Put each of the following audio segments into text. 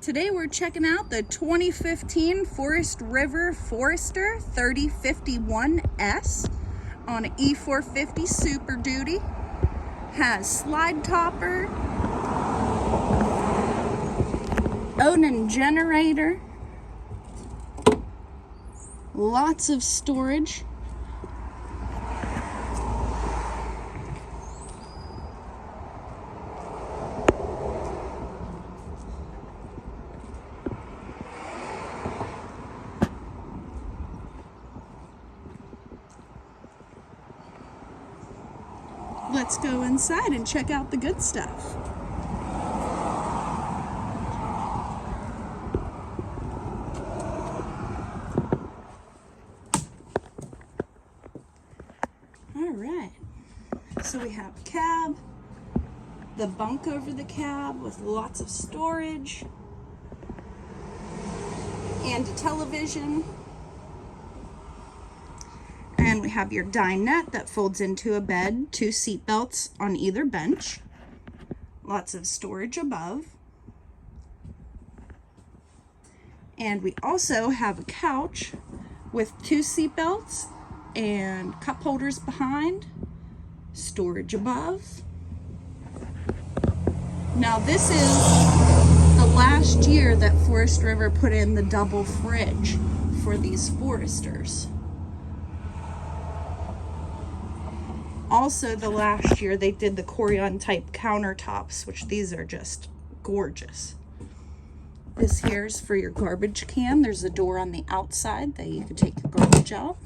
Today we're checking out the 2015 Forest River Forester 3051S on an E450 Super Duty. Has slide topper, Odin generator, lots of storage. Let's go inside and check out the good stuff. All right, so we have a cab, the bunk over the cab with lots of storage, and a television. And we have your dinette that folds into a bed, 2 seat belts on either bench, lots of storage above. And we also have a couch with 2 seat belts and cup holders behind, storage above. Now this is the last year that Forest River put in the double fridge for these Foresters. Also, the last year they did the Corian type countertops, which these are just gorgeous. This here's for your garbage can. There's a door on the outside that you can take your garbage out.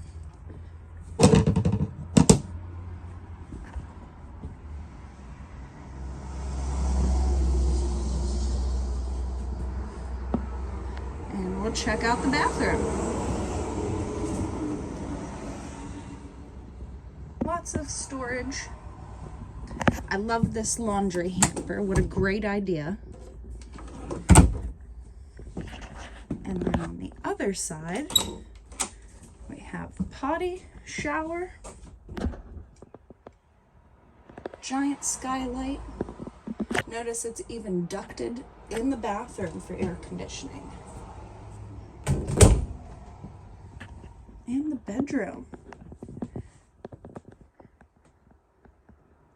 And we'll check out the bathroom. Lots of storage. I love this laundry hamper. What a great idea. And then on the other side, we have the potty, shower, giant skylight. Notice it's even ducted in the bathroom for air conditioning. And the bedroom.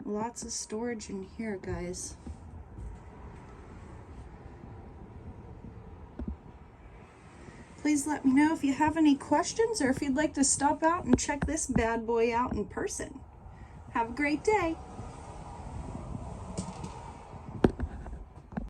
Lots of storage in here, guys. Please let me know if you have any questions or if you'd like to stop out and check this bad boy out in person. Have a great day.